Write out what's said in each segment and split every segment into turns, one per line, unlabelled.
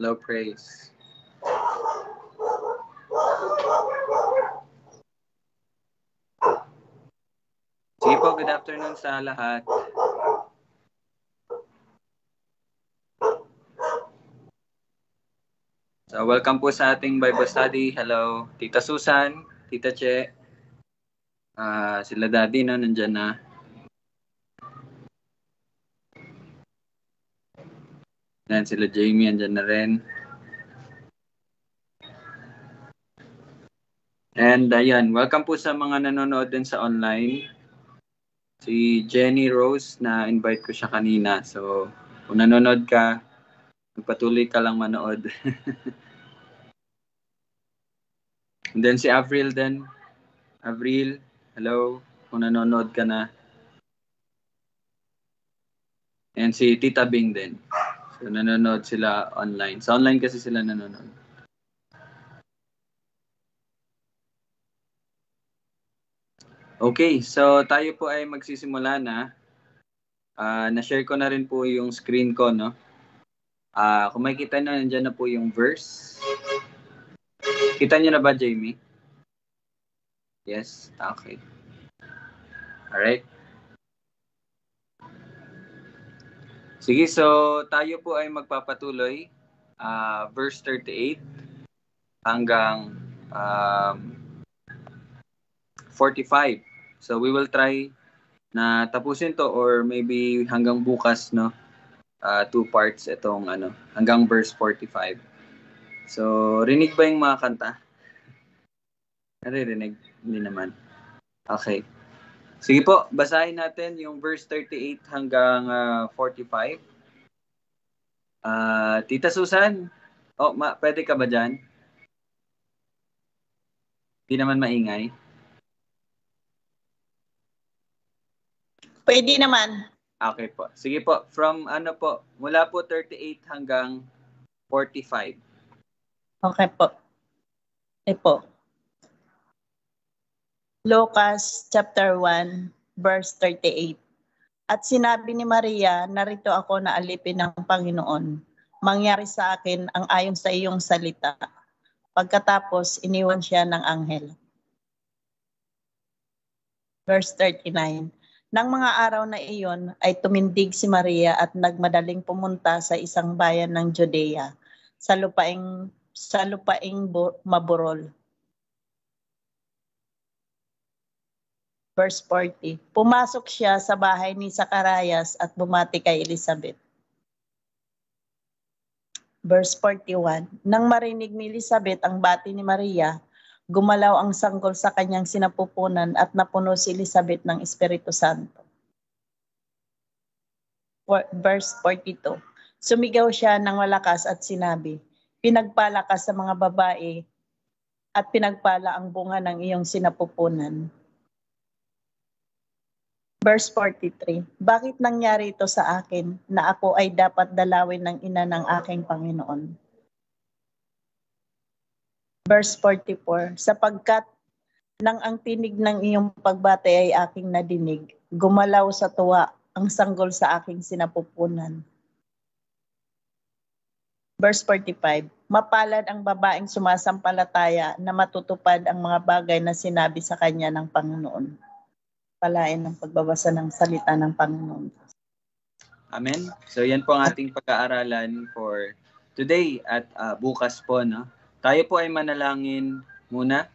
Low praise. Sige po, good afternoon sa lahat. So, welcome po sa ating Bible study. Hello, Tita Susan, Tita Che. Sila Daddy, no? Nandyan na. Yan, sila Jamie, andyan na rin. And ayan, welcome po sa mga nanonood din sa online. Si Jenny Rose, na-invite ko siya kanina. So, kung nanonood ka, magpatuloy ka lang manood. And then si Avril din. Avril, hello, kung nanonood ka na. And si Tita Bing din. So, nanonood sila online. Sa online kasi sila nanonood. Okay, so tayo po ay magsisimula na. Na-share ko na rin po yung screen ko, no? Kung makikita nyo, nandyan na po yung verse. Kita nyo na ba, Jamie? Yes? Okay. Alright. Sige, so tayo po ay magpapatuloy. Verse 38 hanggang 45. So we will try na tapusin to or maybe hanggang bukas, no? 2 parts itong hanggang verse 45. So rinig ba yung mga kanta? Naririnig? Hindi naman. Okay. Sige po, basahin natin yung verse 38 hanggang 45. Tita Susan, pwede ka ba dyan? Hindi naman maingay.
Pwede naman.
Okay po. Sige po, from mula po 38 hanggang 45.
Okay po. Okay po. Lucas chapter 1, verse 38. At sinabi ni Maria, narito ako na alipin ng Panginoon. Mangyari sa akin ang ayon sa iyong salita. Pagkatapos, iniwan siya ng anghel. Verse 39. Nang mga araw na iyon ay tumindig si Maria at nagmadaling pumunta sa isang bayan ng Judea sa lupaing maburol. Verse 40. Pumasok siya sa bahay ni Zacarias at bumati kay Elizabeth. Verse 41. Nang marinig ni Elizabeth ang bati ni Maria, gumalaw ang sanggol sa kanyang sinapupunan at napuno si Elizabeth ng Espiritu Santo. Verse 42. Sumigaw siya ng malakas at sinabi, pinagpala ka sa mga babae at pinagpala ang bunga ng iyong sinapupunan. Verse 43. Bakit nangyari ito sa akin na ako ay dapat dalawin ng ina ng aking Panginoon? Verse 44. Sapagkat nang ang tinig ng iyong pagbati ay aking nadinig, gumalaw sa tuwa ang sanggol sa aking sinapupunan. Verse 45. Mapalad ang babaeng sumasampalataya na matutupad ang mga bagay na sinabi sa kanya ng Panginoon. Palain ng pagbabasa ng salita ng Panginoon.
Amen. So yan po ang ating pag-aaralan for today at bukas po, no? Tayo po ay manalangin muna.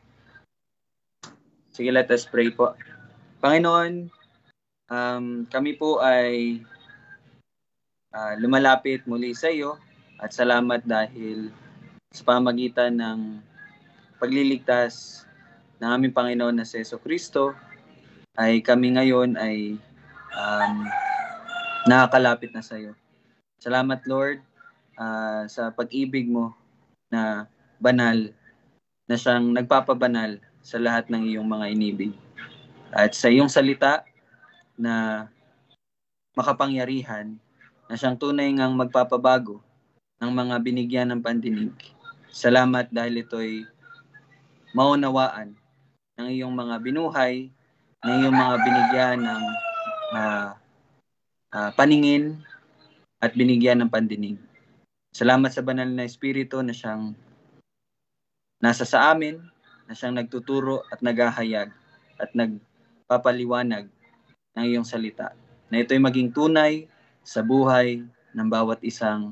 Sige, let us pray po. Panginoon, kami po ay lumalapit muli sa iyo at salamat dahil sa pamagitan ng pagliligtas ng aming Panginoon na si Jesucristo ay kami ngayon ay nakakalapit na sa iyo. Salamat, Lord, sa pag-ibig mo na banal, na siyang nagpapabanal sa lahat ng iyong mga inibig. At sa iyong salita na makapangyarihan, na siyang tunay ngang magpapabago ng mga binigyan ng pandinig. Salamat dahil ito'y maunawaan ng iyong mga binuhay, ng iyong mga binigyan ng paningin at binigyan ng pandinig. Salamat sa banal na Espiritu na siyang nasa sa amin, na siyang nagtuturo at naghahayag at nagpapaliwanag ng iyong salita. Na ito'y maging tunay sa buhay ng bawat isang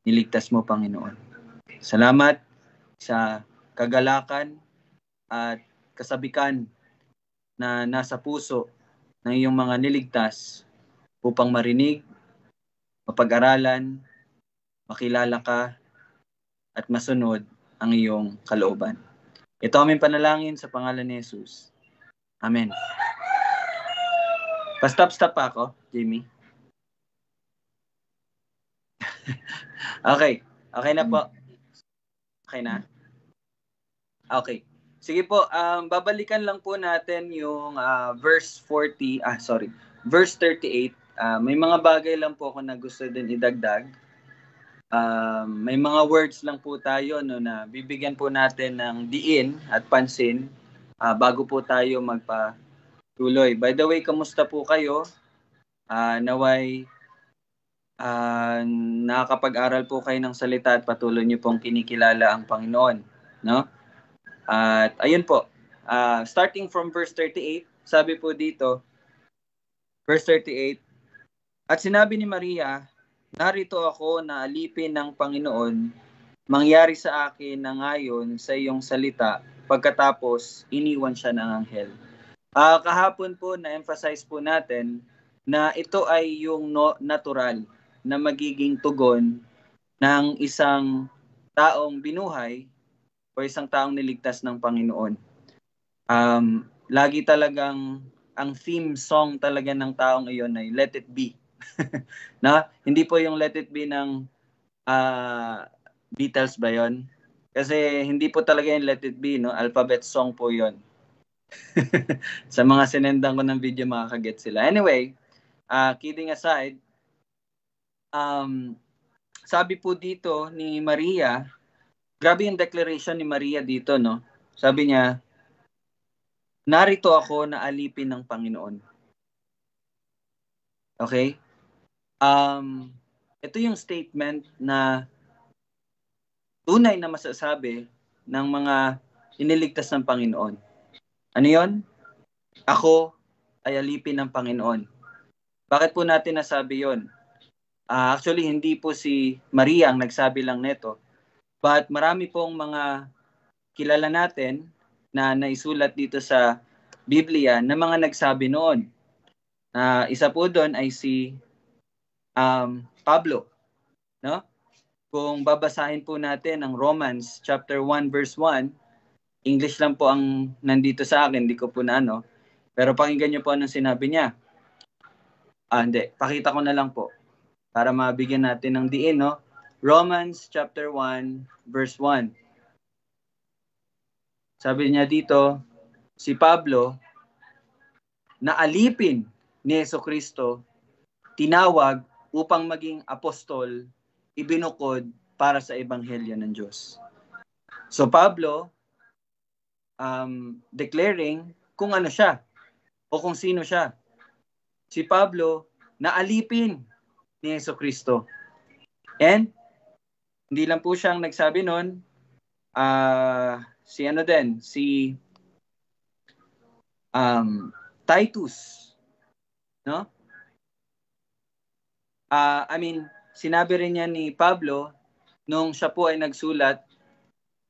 niligtas mo, Panginoon. Salamat sa kagalakan at kasabikan na nasa puso ng iyong mga niligtas upang marinig, mapag-aralan, makilala ka, at masunod ang iyong kalooban. Ito aming panalangin sa pangalan ni Jesus. Amen. Pa-stop pa ako, Jimmy. Okay. Okay na po. Okay na? Okay. Sige po, babalikan lang po natin yung verse 38. May mga bagay lang po ako na gusto din idagdag. May mga words lang po tayo no, na bibigyan po natin ng diin at pansin bago po tayo magpatuloy. By the way, kamusta po kayo? Naway nakakapag-aral po kayo ng salita at patuloy niyo pong kinikilala ang Panginoon. No? At ayun po, starting from verse 38, sabi po dito, verse 38, at sinabi ni Maria, narito ako na alipin ng Panginoon, mangyari sa akin na ngayon sa iyong salita, pagkatapos iniwan siya ng anghel. Kahapon po na-emphasize po natin na ito ay yung natural na magiging tugon ng isang taong binuhay o isang taong niligtas ng Panginoon. Lagi talagang ang theme song talaga ng taong iyon ay Let It Be. Na? Hindi po yung Let It Be ng Beatles ba yon? Kasi hindi po talaga yung Let It Be, no? Alphabet song po yon. Sa mga sinendang ko ng video, makakaget sila. Anyway, kidding aside, sabi po dito ni Maria, grabe yung declaration ni Maria dito, no? Sabi niya, narito ako na alipin ng Panginoon. Okay? Ito yung statement na tunay na masasabi ng mga iniligtas ng Panginoon. Ano yon? Ako ay alipin ng Panginoon. Bakit po natin nasabi yon? Actually, hindi po si Maria ang nagsabi lang nito. But marami pong mga kilala natin na naisulat dito sa Biblia na mga nagsabi noon. Isa po doon ay si Pablo. No? Kung babasahin po natin ang Romans chapter 1 verse 1, English lang po ang nandito sa akin, hindi ko po na ano. Pero pakinggan niyo po anong sinabi niya. Hindi, pakita ko na lang po para mabigyan natin ng diin, no? Romans chapter 1 verse 1. Sabi niya dito, si Pablo, na alipin ni Jesucristo, tinawag upang maging apostol, ibinukod para sa ebanghelyo ng Diyos. So Pablo, declaring kung ano siya o kung sino siya. Si Pablo, na alipin ni Jesucristo. And hindi lang po siyang nagsabi nun, si Titus, no? Sinabi rin niya ni Pablo nung siya po ay nagsulat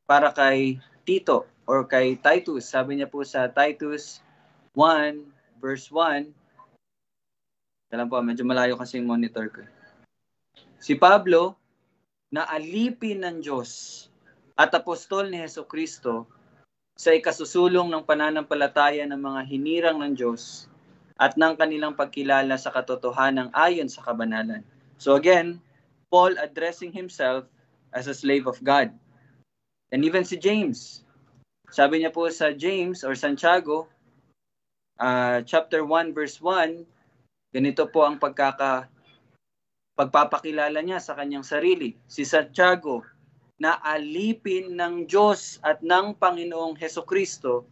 para kay Tito or kay Titus. Sabi niya po sa Titus 1 verse 1, alam po, medyo malayo kasi yung monitor ko. Si Pablo, na alipin ng Diyos at apostol ni Jesucristo sa ikasusulong ng pananampalataya ng mga hinirang ng Diyos at ng kanilang pagkilala sa katotohanan ayon sa kabanalan. So again, Paul addressing himself as a slave of God. And even si James, sabi niya po sa James or Santiago, chapter 1 verse 1, ganito po ang pagpapakilala niya sa kanyang sarili. Si Santiago, na alipin ng Diyos at ng Panginoong Hesukristo,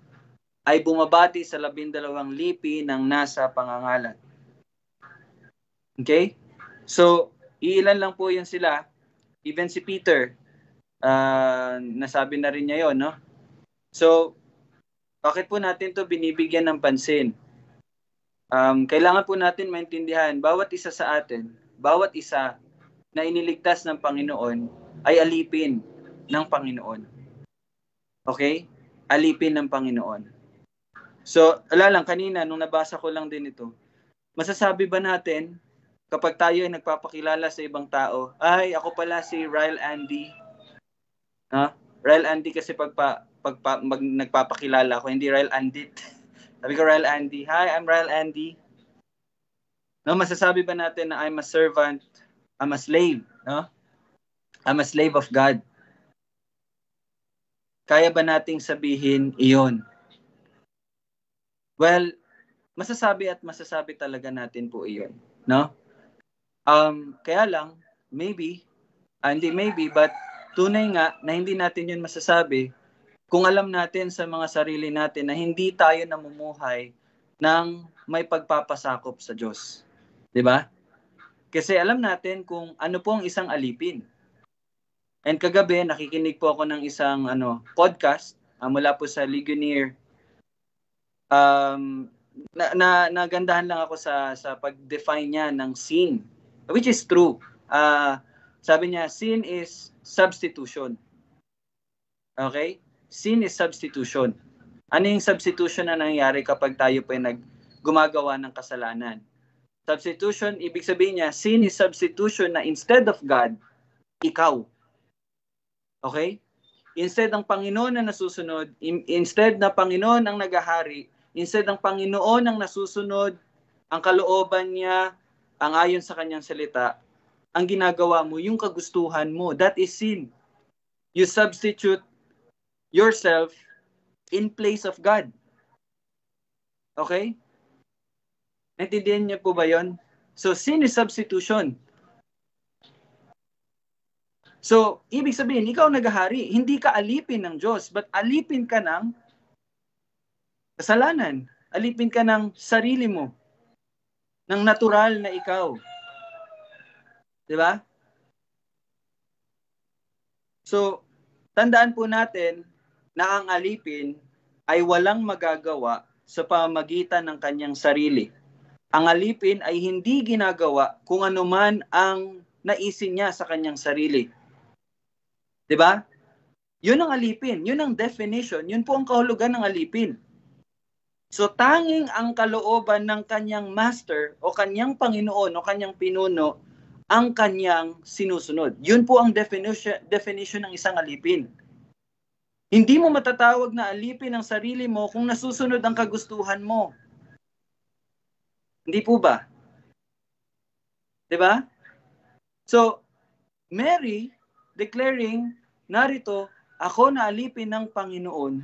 ay bumabati sa 12 lipi ng nasa pangangalan. Okay? So, iilan lang po yan sila. Even si Peter, nasabi na rin niya yon, no? So, bakit po natin to binibigyan ng pansin? Kailangan po natin maintindihan, bawat isa sa atin, bawat isa na iniligtas ng Panginoon ay alipin ng Panginoon. Okay? Alipin ng Panginoon. So, lang, kanina, nung nabasa ko lang din ito, masasabi ba natin, kapag tayo ay nagpapakilala sa ibang tao, ay, ako pala si Ryle Andy. Ryle Andy kasi nagpapakilala ko, hindi Ryle Andit. Sabi ko, Ryle Andy. Hi, I'm Ryle Andy. No, masasabi ba natin na I'm a servant, I'm a slave, no? I'm a slave of God. Kaya ba nating sabihin iyon? Well, masasabi talaga natin po iyon, no? Kaya lang, but tunay nga na hindi natin yun masasabi kung alam natin sa mga sarili natin na hindi tayo namumuhay ng may pagpapasakop sa Diyos. 'Di ba? Kasi alam natin kung ano po ang isang alipin. And kagabi, nakikinig po ako ng isang podcast mula po sa Ligonier. Nagandahan lang ako sa pag-define niya ng sin, which is true. Sabi niya, sin is substitution. Okay? Sin is substitution. Ano yung substitution na nangyayari kapag tayo po ay gumagawa ng kasalanan? Substitution, ibig sabihin niya, sin is substitution na instead of God, ikaw. Okay? Instead ng Panginoon na nasusunod, instead na Panginoon ang naghahari, instead ng Panginoon ang nasusunod, ang kalooban niya, ang ayon sa kanyang salita, ang ginagawa mo, yung kagustuhan mo, that is sin. You substitute yourself in place of God. Okay? Naintindihan niyo po ba yon? So, sin is substitution. So, ibig sabihin, ikaw naghahari, hindi ka alipin ng Diyos, but alipin ka ng kasalanan. Alipin ka ng sarili mo, ng natural na ikaw. Diba? So, tandaan po natin na ang alipin ay walang magagawa sa pamamagitan ng kanyang sarili. Ang alipin ay hindi ginagawa kung ano man ang naisin niya sa kanyang sarili. 'Di ba? 'Yun ang alipin, 'yun ang definition, 'yun po ang kahulugan ng alipin. So tanging ang kalooban ng kanyang master o kanyang Panginoon o kanyang pinuno ang kanyang sinusunod. 'Yun po ang definition ng isang alipin. Hindi mo matatawag na alipin ang sarili mo kung nasusunod ang kagustuhan mo. Hindi po ba? 'Di ba? So, Mary declaring, narito, ako na alipin ng Panginoon.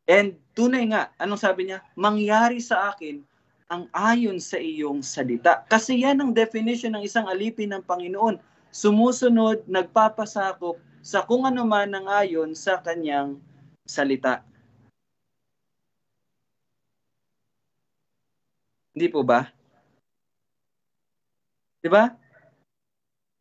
And tunay nga, anong sabi niya? Mangyari sa akin ang ayon sa iyong salita. Kasi yan ang definition ng isang alipin ng Panginoon. Sumusunod, nagpapasakop sa kung ano man ang ayon sa kanyang salita. Hindi po ba? Diba?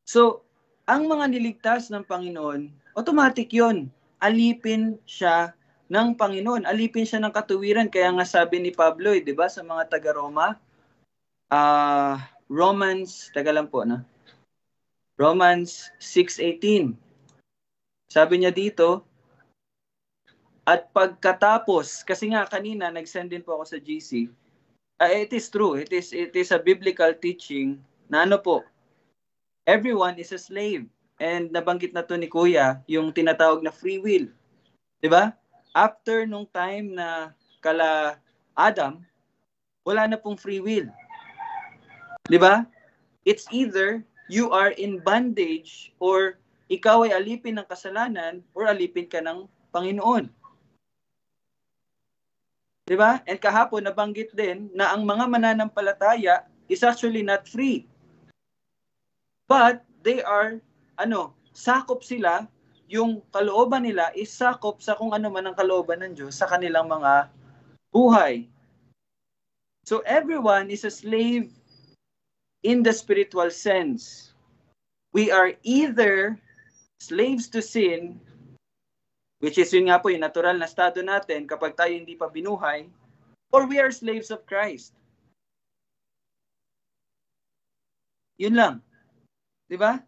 So, ang mga niligtas ng Panginoon, automatic yon. Alipin siya ng Panginoon. Alipin siya ng katuwiran. Kaya nga sabi ni Pablo, diba, sa mga taga-Roma, Romans 6:18. Sabi niya dito, at pagkatapos, kasi nga kanina, nag-send din po ako sa GC, it is true. It is a biblical teaching na everyone is a slave. And nabanggit na to ni Kuya, yung tinatawag na free will. 'Di ba? After nung time na kala Adam, wala na pong free will. 'Di ba? It's either you are in bondage or ikaw ay alipin ng kasalanan or alipin ka ng Panginoon. 'Di ba? And kahapon nabanggit din na ang mga mananampalataya is actually not free. But they are sakop sila, yung kalooban nila is sakop sa kung ano man ang kalooban ng Diyos sa kanilang mga buhay. So everyone is a slave in the spiritual sense. We are either slaves to sin, which is yun nga po, yung natural na estado natin kapag tayo hindi pa binuhay, or we are slaves of Christ. Yun lang. Diba?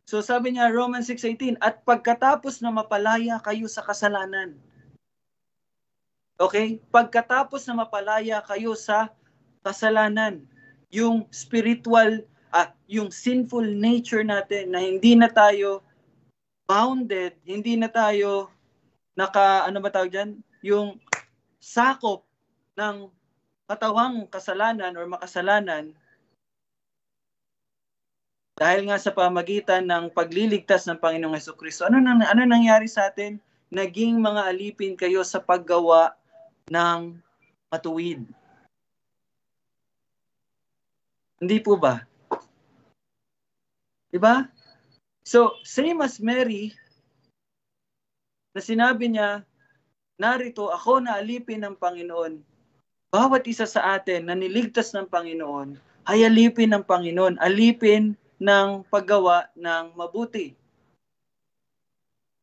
So sabi niya, Romans 6:18, at pagkatapos na mapalaya kayo sa kasalanan. Okay? Pagkatapos na mapalaya kayo sa kasalanan, yung spiritual, yung sinful nature natin na hindi na tayo bounded, hindi na tayo yung sakop ng katawang kasalanan or makasalanan, dahil nga sa pamagitan ng pagliligtas ng Panginoong Hesukristo. Ano nangyari sa atin? Naging mga alipin kayo sa paggawa ng matuwid. Hindi po ba? Diba? So, same as Mary, na sinabi niya, narito ako na alipin ng Panginoon. Bawat isa sa atin na niligtas ng Panginoon ay alipin ng Panginoon, alipin ng paggawa ng mabuti.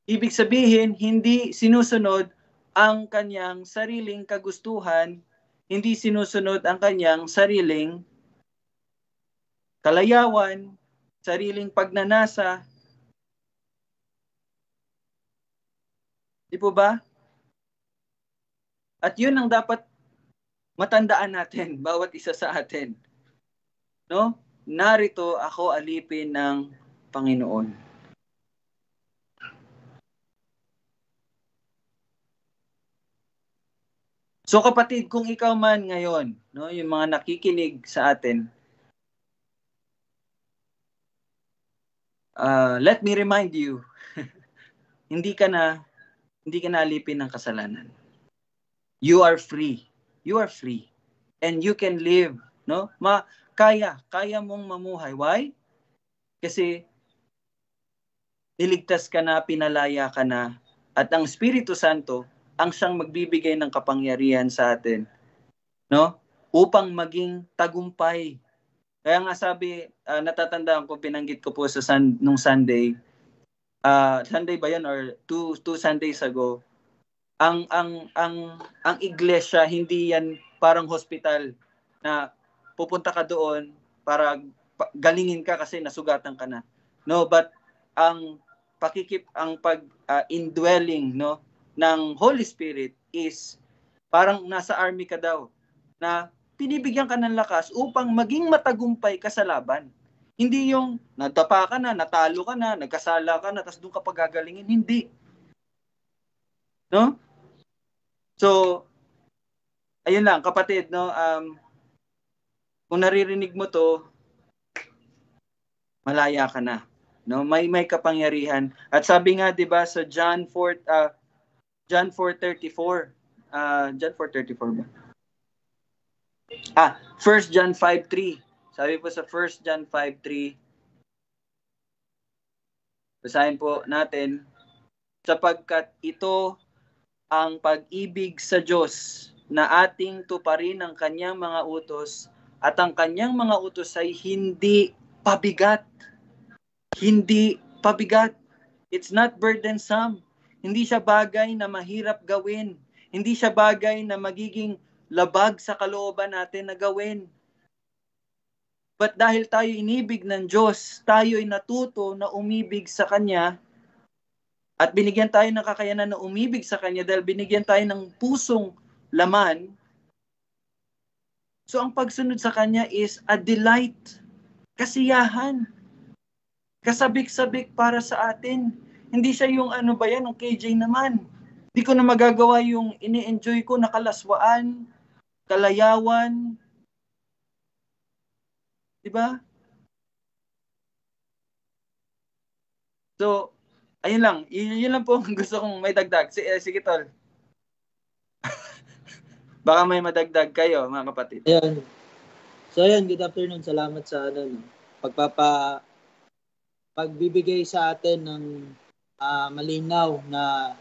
Ibig sabihin, hindi sinusunod ang kanyang sariling kagustuhan, hindi sinusunod ang kanyang sariling kalayawan, sariling pagnanasa. Di po ba? At yun ang dapat matandaan natin, bawat isa sa atin. No? Narito ako alipin ng Panginoon. So kapatid, kung ikaw man ngayon, no, yung mga nakikinig sa atin, let me remind you, hindi ka na alipin ng kasalanan. You are free. You are free. And you can live, no? Kaya mong mamuhay. Why? Kasi niligtas ka na, pinalaya ka na, at ang Espiritu Santo ang siyang magbibigay ng kapangyarihan sa atin, no? Upang maging tagumpay. Kaya nga sabi, natatandaan ko, binanggit ko po sa nung Sunday, Sunday ba yan or two Sundays ago, ang iglesia hindi yan parang hospital na pupunta ka doon para galingin ka kasi nasugatan ka na. No, but ang indwelling, no, ng Holy Spirit is parang nasa army ka daw, na pinibigyan ka ng lakas upang maging matagumpay ka sa laban. Hindi yung natapa ka na, natalo ka na, nagkasala ka na, tapos doon ka pagagalingin. Hindi. No? So, ayun lang, kapatid, no? Kung naririnig mo to, malaya ka na. No? May kapangyarihan. At sabi nga, 'di ba, sa John 4:34. John 4:34 ba? 1 John 5:3. Sabi po sa 1 John 5:3. Basahin po natin, sapagkat ito ang pag-ibig sa Diyos, na ating tuparin ang kanyang mga utos, at ang kanyang mga utos ay hindi pabigat. Hindi pabigat. It's not burdensome. Hindi siya bagay na mahirap gawin. Hindi siya bagay na magiging labag sa kalooban natin na gawin. But dahil tayo inibig ng Diyos, tayo ay natuto na umibig sa Kanya, at binigyan tayo ng kakayanan na umibig sa Kanya dahil binigyan tayo ng pusong laman. So ang pagsunod sa Kanya is a delight, kasiyahan, kasabik-sabik para sa atin. Hindi siya yung yung KJ naman. Hindi ko na magagawa yung ini-enjoy ko na kalaswaan, kalayawan. Diba? So, ayun lang. Yun lang po ang gusto kong may dagdag. Sige, Tol. Baka may madagdag kayo, mga kapatid.
Ayan. So, ayan. Good afternoon. Salamat sa pagbibigay sa atin ng malinaw na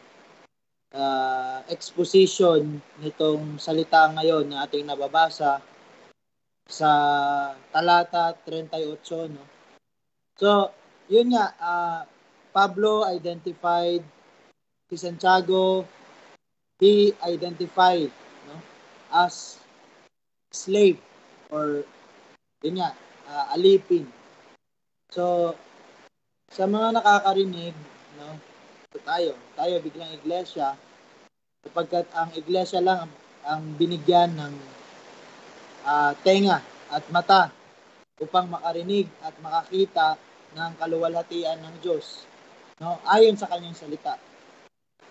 exposition nitong salita ngayon na ating nababasa sa talata 38, no? So, yun nga, Pablo identified si Santiago, he identified, no, as slave or yun nga, alipin. So, sa mga nakakarinig, no, tayo biglang iglesia, sapagkat ang iglesia lang ang binigyan ng tenga at mata upang makarinig at makakita ng kaluwalhatian ng Diyos, no, ayon sa kanyang salita.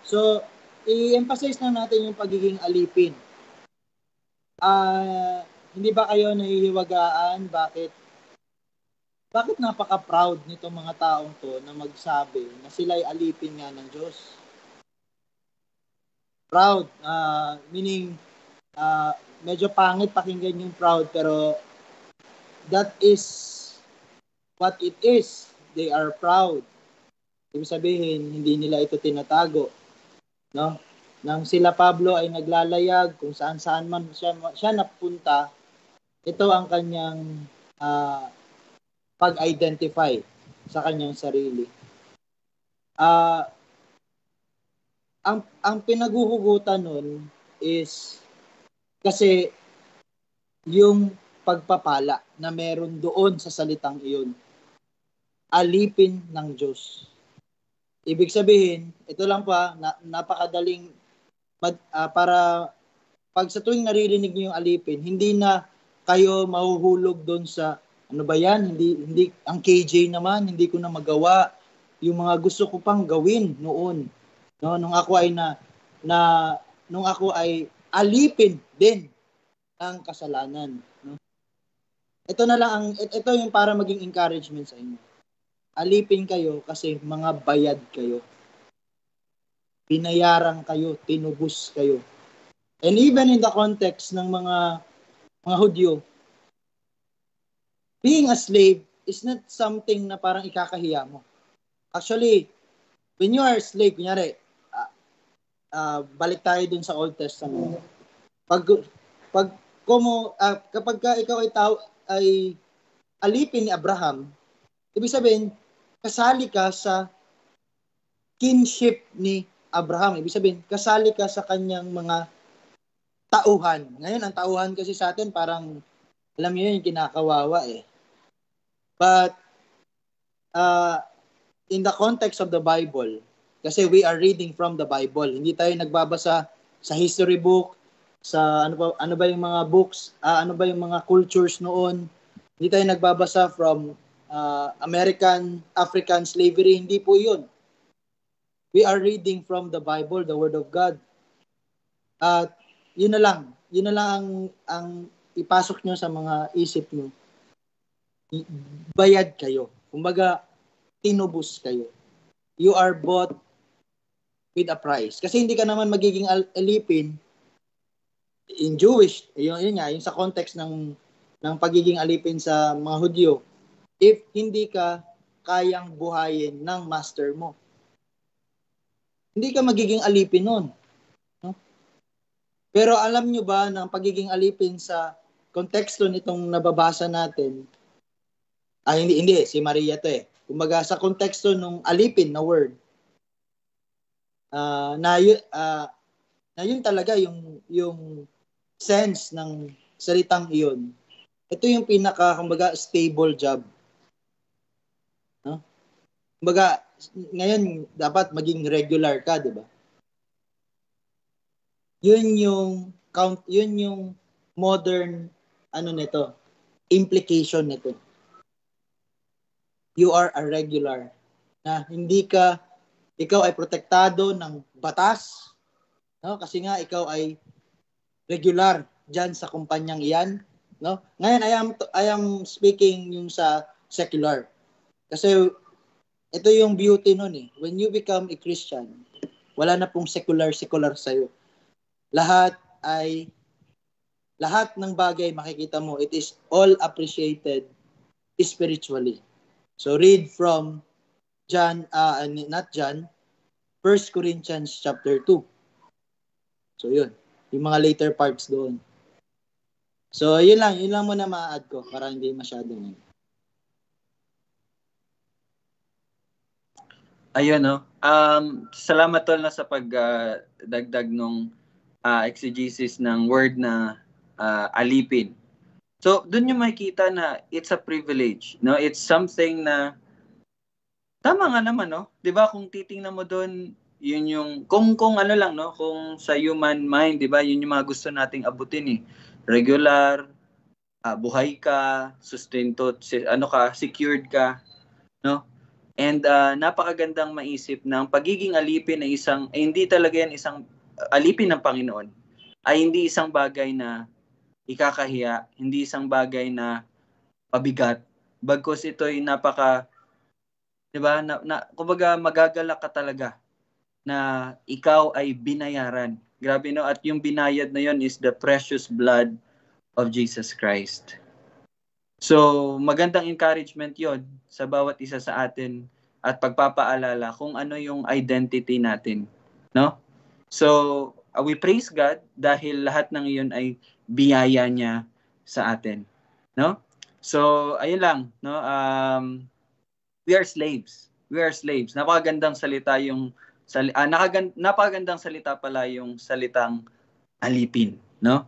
So, i-emphasize na natin yung pagiging alipin. Hindi ba kayo nahihiwagaan bakit napaka-proud nitong mga taong to na magsabi na sila'y alipin nga ng Diyos? Proud, meaning medyo pangit pakinggan yung proud, pero that is what it is. They are proud. Ibig sabihin, hindi nila ito tinatago. No? Nang sila Pablo ay naglalayag kung saan-saan man siya napunta, ito ang kanyang pag-identify sa kanyang sarili. Ang pinaguhugutan nun is kasi yung pagpapala na meron doon sa salitang iyon. Alipin ng Diyos. Ibig sabihin, ito lang pa, napakadaling para pag sa tuwing naririnig niyo yung alipin, hindi na kayo mahuhulog doon sa ano ba yan? Hindi ang KJ naman, hindi ko na magawa yung mga gusto ko pang gawin noon. No, nung ako ay alipin din ang kasalanan, no? Ito na lang ito yung para maging encouragement sa inyo. Alipin kayo kasi mga bayad kayo. Binayaran kayo, tinubos kayo. And even in the context ng mga Hudyo, being a slave is not something na parang ikakahiya mo. Actually, when you are a slave, kunyari, balik tayo dun sa Old Testament. Kapag ikaw ay alipin ni Abraham, ibig sabihin, kasali ka sa kinship ni Abraham. Ibig sabihin, kasali ka sa kanyang mga tauhan. Ngayon, ang tauhan kasi sa atin, parang, alam niyo yun, kinakawawa eh. But, in the context of the Bible, kasi we are reading from the Bible, hindi tayo nagbabasa sa history book, sa ano ba yung mga books, ano ba yung mga cultures noon, hindi tayo nagbabasa from African slavery, hindi po yun. We are reading from the Bible, the Word of God. At yun na lang ang ipasok nyo sa mga isip nyo. Bayad kayo. Kumbaga, tinubos kayo. You are bought with a price. Kasi hindi ka naman magiging alipin in Jewish, yun nga, yung sa context ng pagiging alipin sa mga Hudyo, if hindi ka kayang buhayin ng master mo. Hindi ka magiging alipin nun. No? Pero alam nyo ba na ang pagiging alipin sa konteksto nitong nababasa natin, hindi, si Maria to eh. Kumbaga sa konteksto nung alipin na word, na yun talaga yung sense ng salitang iyon. Ito yung kumbaga stable job. No? Kumbaga ngayon dapat maging regular ka, di ba? Yun yung modern nito, implication nito. You are a regular. Na ikaw ay protektado ng batas, no? Kasi nga ikaw ay regular diyan sa kumpanyang iyan, no? Ngayon I am speaking yung sa secular. Kasi ito yung beauty nun eh. When you become a Christian, wala na pong secular sa'yo. Lahat ng bagay makikita mo, it is all appreciated spiritually. So read from 1 Corinthians chapter 2. So yun, yung mga later parts doon. So yun lang muna ma-add ko para hindi masyadong.
Ayun, no? Salamat tol na sa pagdagdag nung exegesis ng word na alipin. So, doon yung makikita na it's a privilege, no? It's something na tama nga naman, no? 'Di ba kung titingnan mo doon, yun yung kung ano lang, no? Kung sa human mind, 'di ba? Yun yung mga gusto nating abutin eh. Regular, buhay ka, sustento, secured ka, no? And napakagandang maisip na ang pagiging alipin ay hindi talaga yan isang alipin ng Panginoon. Ay hindi isang bagay na ikakahiya, hindi isang bagay na pabigat. Bagkus ito ay napaka, 'di ba? Kumbaga magagalak ka talaga na ikaw ay binayaran. Grabe, no? At yung binayad na yon is the precious blood of Jesus Christ. So, magandang encouragement yon sa bawat isa sa atin at pagpapaalala kung ano yung identity natin, no? So, we praise God dahil lahat ng iyon ay biyaya niya sa atin, no? So, ayun lang, no? We are slaves. We are slaves. Napakagandang salita yung napakagandang salita pala yung salitang alipin, no?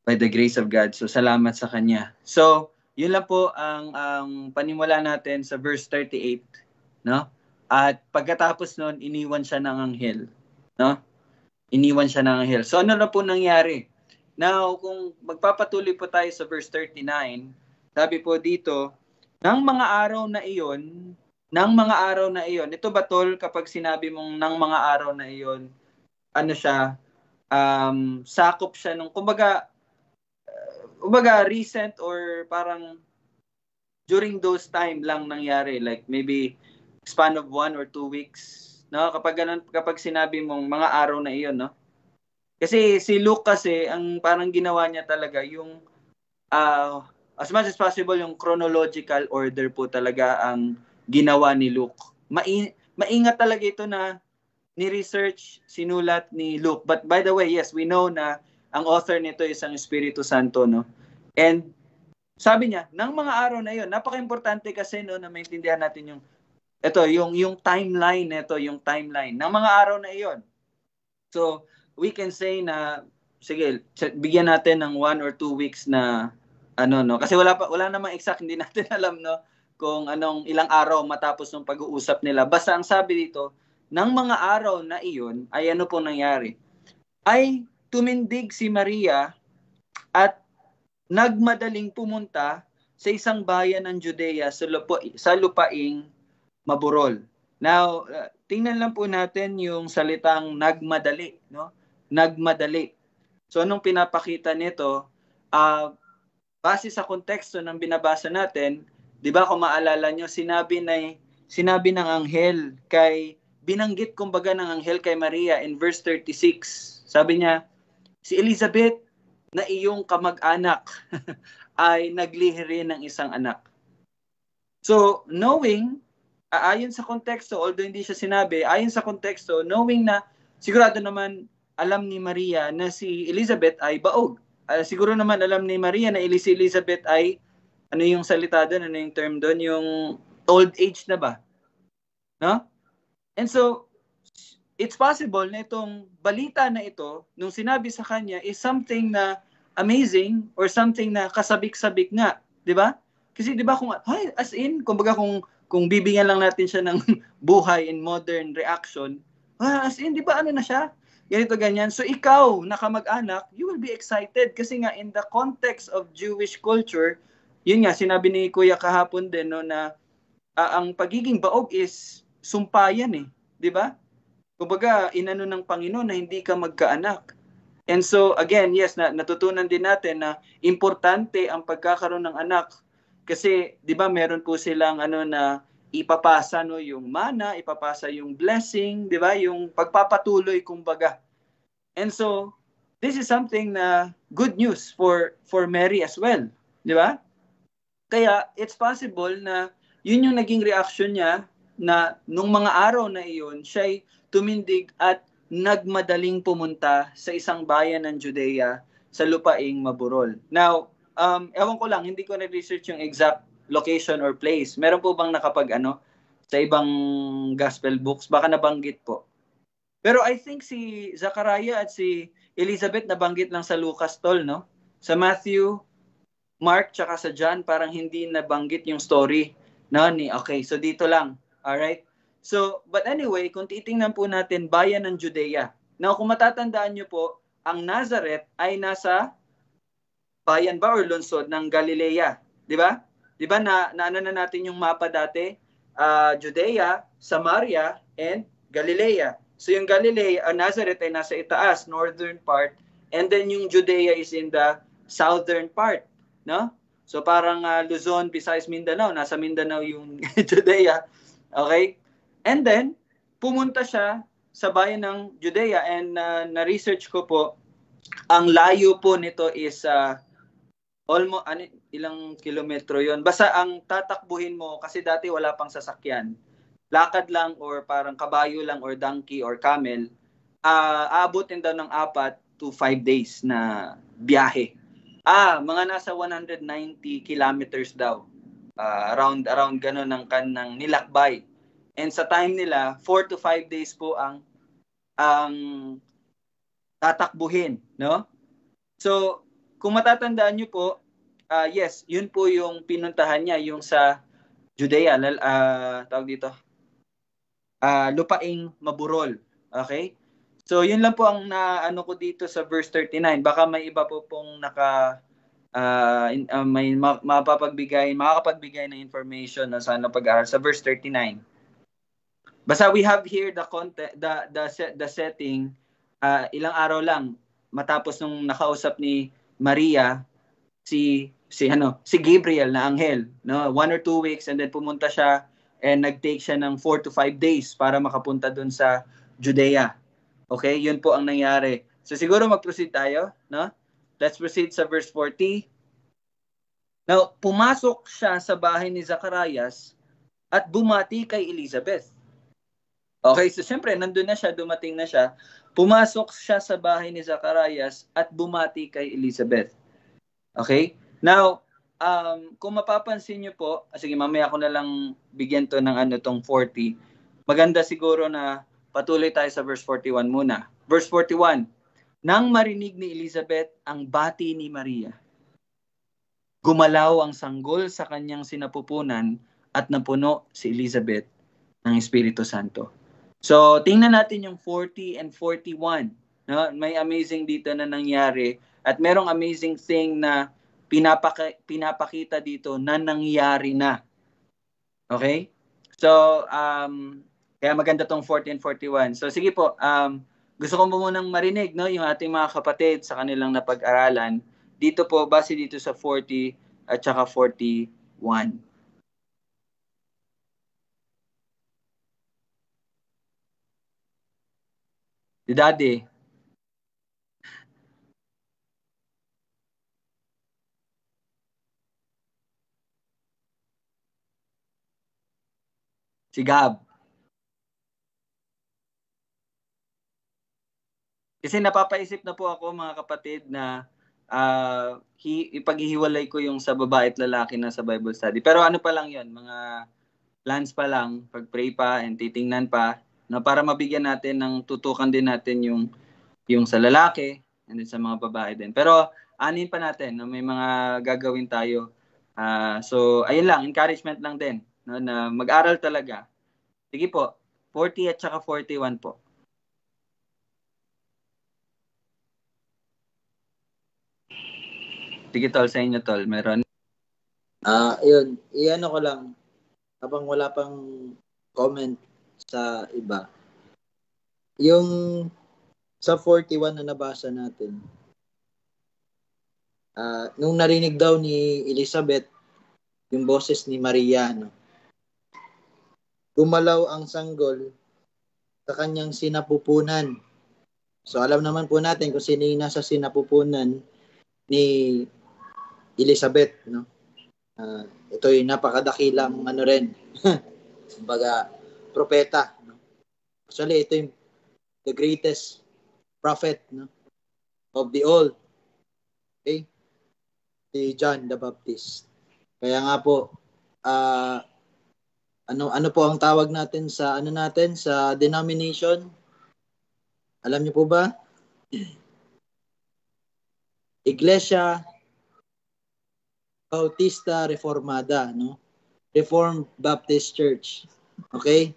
By the grace of God. So, salamat sa Kanya. So, yun lang po ang panimula natin sa verse 38, no? At pagkatapos nun, iniwan siya ng anghel, no? Iniwan siya ng anghel. So, ano na po nangyari? Now, kung magpapatuloy po tayo sa verse 39, sabi po dito, ng mga araw na iyon, ito ba tol, kapag sinabi mong ng mga araw na iyon, ano siya, sakop siya nung, kumbaga recent or parang during those time lang nangyari, like maybe span of 1 or 2 weeks, no? Kapag sinabi mong mga araw na iyon, no? Kasi si Luke kasi, ang parang ginawa niya talaga yung as much as possible yung chronological order po talaga ang ginawa ni Luke. Maingat talaga ito na ni-research, sinulat ni Luke. But by the way, yes, we know na ang author nito is ang Espiritu Santo, no? And sabi niya, ng mga araw na iyon, napaka-importante kasi, no, na maintindihan natin yung timeline nito, yung timeline ng mga araw na iyon. So, we can say na, sige, bigyan natin ng 1 or 2 weeks na, no? Kasi wala namang exact, hindi natin alam, no, kung anong ilang araw matapos ng pag-uusap nila. Basta ang sabi dito, ng mga araw na iyon, ay ano po nangyari? Ay tumindig si Maria at nagmadaling pumunta sa isang bayan ng Judea sa lupaing Maburol. Now, tingnan lang po natin yung salitang nagmadali, no? Nagmadali. So, anong pinapakita nito? Base sa konteksto ng binabasa natin, di ba kung maalala nyo, sinabi ng anghel binanggit kumbaga ng anghel kay Maria in verse 36. Sabi niya, si Elizabeth na iyong kamag-anak ay naglihi rin ng isang anak. So, knowing, ayon sa konteksto, although hindi siya sinabi, ayon sa konteksto, knowing na sigurado naman alam ni Maria na si Elizabeth ay baog. Siguro naman alam ni Maria na si Elizabeth ay, ano yung salita doon, ano yung term doon, yung old age na ba? No? And so, it's possible na itong balita na ito, nung sinabi sa kanya, is something na amazing or something na kasabik-sabik nga. Di ba? Kasi di ba kumbaga kung bibigyan lang natin siya ng buhay in modern reaction, as in, di ba ano na siya? Ganito, ganyan. So ikaw, na kamag-anak, you will be excited kasi nga in the context of Jewish culture, yun nga, sinabi ni Kuya kahapon din, no, na ang pagiging baog is sumpayan eh. Di ba? Kumbaga, inano ng Panginoon na hindi ka magkaanak. And so, again, yes, natutunan din natin na importante ang pagkakaroon ng anak. Kasi, di ba, meron po silang na ipapasa, no, yung mana, ipapasa yung blessing, di ba, yung pagpapatuloy, kumbaga. And so, this is something na good news for Mary as well. Di ba? Kaya, it's possible na yun yung naging reaction niya na nung mga araw na iyon, siya'y tumindig at nagmadaling pumunta sa isang bayan ng Judea sa lupaing Maburol. Now, ewan ko lang, hindi ko na-research yung exact location or place. Meron po bang Sa ibang gospel books, baka nabanggit po. Pero I think si Zachariah at si Elizabeth nabanggit lang sa Lucas tol, no? Sa Matthew, Mark, tsaka sa John, parang hindi nabanggit yung story. No? Okay, so dito lang. Alright? So, but anyway, kung titingnan po natin, bayan ng Judea. Now, kung matatandaan nyo po, ang Nazareth ay nasa bayan ba or lungsod ng Galilea. Di ba? Di ba naano na natin yung mapa dati? Judea, Samaria, and Galilea. So yung Galilea, Nazareth ay nasa itaas, northern part, and then yung Judea is in the southern part, no? So parang Luzon, Visayas, Mindanao, nasa Mindanao yung Judea. Okay? And then pumunta siya sa bayan ng Judea, and na-research ko po, ang layo po nito is almost ilang kilometro yon. Basta ang tatakbuhin mo, kasi dati wala pang sasakyan, lakad lang or parang kabayo lang or donkey or camel, aabutin daw ng 4 to 5 days na biyahe. Mga nasa 190 kilometers daw. Around ganun ng kanang nilakbay. And sa time nila, 4 to 5 days po ang tatakbuhin, no? So, kung matatandaan nyo po, yes, yun po yung pinuntahan niya, yung sa Judea, tawag dito, lupaing maburol. Okay? So, yun lang po ang naano ko dito sa verse 39. Baka may iba po pong may makakapagbigay ng information na sana pag-aaral sa verse 39. Basta we have here the content, the setting, ilang araw lang matapos nung nakausap ni Maria si Gabriel na anghel, no? 1 or 2 weeks, and then pumunta siya and nag-take siya ng 4 to 5 days para makapunta dun sa Judea. Okay? Yun po ang nangyari. So siguro mag-proceed tayo, no? Let's proceed sa verse 40. Now, pumasok siya sa bahay ni Zacharias at bumati kay Elizabeth. Okay, so siyempre, nandun na siya, dumating na siya. Pumasok siya sa bahay ni Zacharias at bumati kay Elizabeth. Okay? Now, kung mapapansin nyo po, sige, mamaya ko na lang bigyan to ng tong 40. Maganda siguro na patuloy tayo sa verse 41 muna. Verse 41, nang marinig ni Elizabeth ang bati ni Maria, gumalaw ang sanggol sa kanyang sinapupunan at napuno si Elizabeth ng Espiritu Santo. So, tingnan natin yung 40 and 41. No? May amazing dito na nangyari at merong amazing thing na pinapakita dito na nangyari na. Okay? So, kaya maganda tong 40 and 41. So, sige po, gusto ko mo munang marinig, no, yung ating mga kapatid sa kanilang napag-aralan. Dito po, base dito sa 40 at saka 41. Si Daddy. Si Gab. Kasi napapaisip na po ako, mga kapatid, na ipaghihiwalay ko yung sa babae at lalaki na sa Bible study. Pero ano pa lang yon, mga plans pa lang, pag-pray pa and titingnan pa, na para mabigyan natin ng tutukan din natin yung sa lalaki and then sa mga babae din. Pero anin pa natin, no, may mga gagawin tayo. So ayun lang, encouragement lang din, no, na mag-aral talaga. Sige po, 40 at saka 41 po. Sige tol, sa inyo tol, meron.
Yun, iano ko lang, habang wala pang comment sa iba. Yung sa 41 na nabasa natin, nung narinig daw ni Elizabeth yung boses ni Maria, no, gumalaw ang sanggol sa kanyang sinapupunan. So alam naman po natin kung sino yung nasa sinapupunan ni Elizabeth, no? Ito yung napakadakilang rin, kumbaga propeta, no? Actually ito yung the greatest prophet, no, of the all. Okay? Si John the Baptist. Kaya nga po Ano po ang tawag natin sa sa denomination? Alam niyo po ba? Iglesia Bautista Reformada, no? Reformed Baptist Church. Okay?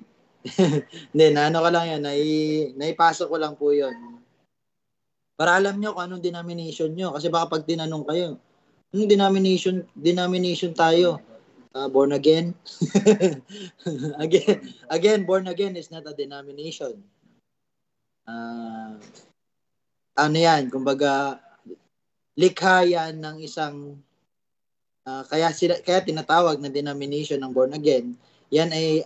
Hindi, ano ko lang yan, naipasok ko lang po yun. Para alam nyo kung anong denomination nyo. Kasi baka pag tinanong kayo, anong denomination tayo? Born again? again, born again is not a denomination. Ano yan, kumbaga, likha yan ng isang, kaya tinatawag na denomination ng born again. Yan ay,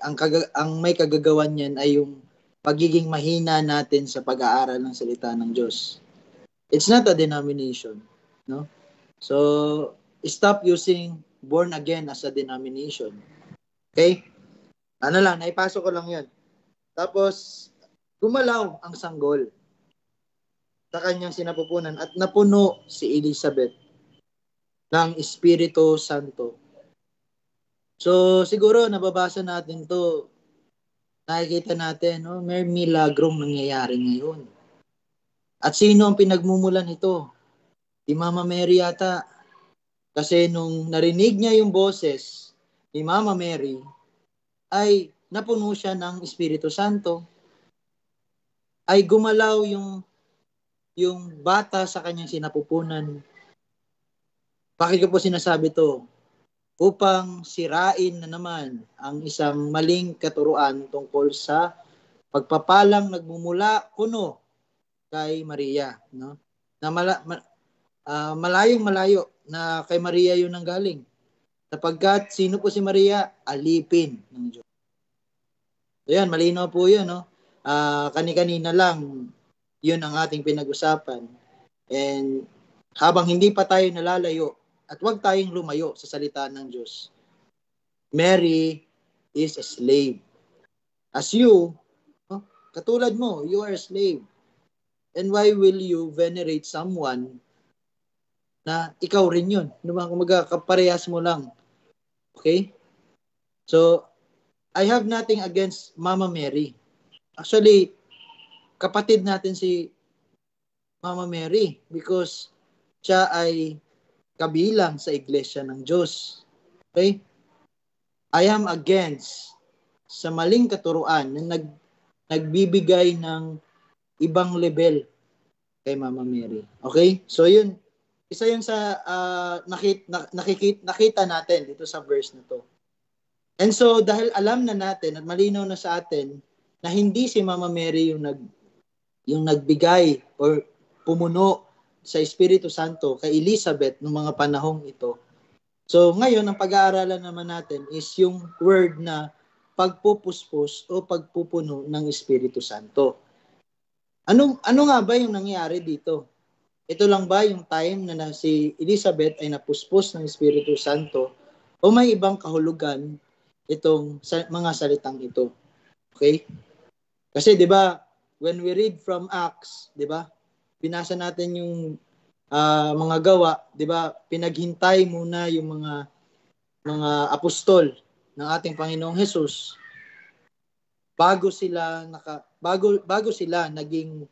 ang may kagagawan yan ay yung pagiging mahina natin sa pag-aaral ng salita ng Diyos. It's not a denomination, no? So, stop using born again as a denomination. Okay? Naipasok ko lang yun. Tapos, gumalaw ang sanggol sa kanyang sinapupunan at napuno si Elizabeth ng Espiritu Santo. So, siguro nababasa natin to, nakikita natin, no? May milagrong nangyayari ngayon. At sino ang pinagmumulan nito? Si Mama Mary yata. Kasi nung narinig niya yung boses ni Mama Mary, ay napuno siya ng Espiritu Santo. Ay gumalaw yung bata sa kanyang sinapupunan. Bakit ko po sinasabi to? Upang sirain na naman ang isang maling katuruan tungkol sa pagpapalang nagmumula kuno kay Maria, no? Na malayong-malayo na kay Maria yun ang galing. Sapagkat sino po si Maria? Alipin ng Diyos. So yan, malinaw po yun, no? Kani-kanina lang, yun ang ating pinag-usapan. And habang hindi pa tayo nalalayo, at huwag tayong lumayo sa salita ng Diyos, Mary is a slave. As you, katulad mo, you are a slave. And why will you venerate someone na ikaw rin yun? Kumaga, kaparehas mo lang. Okay? So, I have nothing against Mama Mary. Actually, kapatid natin si Mama Mary because siya ay kabilang sa Iglesia ng Diyos. Okay? I am against sa maling katuruan na nagbibigay ng ibang level kay Mama Mary. Okay? So yun, isa yun sa nakita natin dito sa verse na to. And so dahil alam na natin at malinaw na sa atin na hindi si Mama Mary yung nagbigay or pumuno sa Espiritu Santo kay Elizabeth noong mga panahong ito. So ngayon ang pag-aaralan naman natin is yung word na pagpupuspos o pagpupuno ng Espiritu Santo. Ano nga ba yung nangyari dito? Ito lang ba yung time na si Elizabeth ay napuspos ng Espiritu Santo o may ibang kahulugan itong mga salitang ito? Okay? Kasi 'di ba, when we read from Acts, 'di ba? Binasa natin yung mga gawa, 'di ba? Pinaghintay muna yung mga apostol ng ating Panginoong Hesus bago sila naging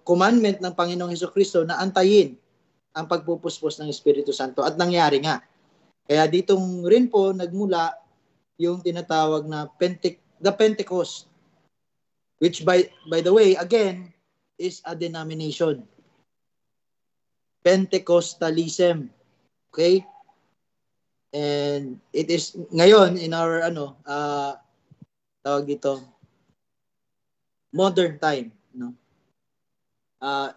commandment ng Panginoong Hesukristo na antayin ang pagpupuspos ng Espiritu Santo at nangyari nga. Kaya ditong rin po nagmula yung tinatawag na the Pentecost, which by the way again is a denomination. Pentecostalism. Okay? And it is ngayon in our modern time, no?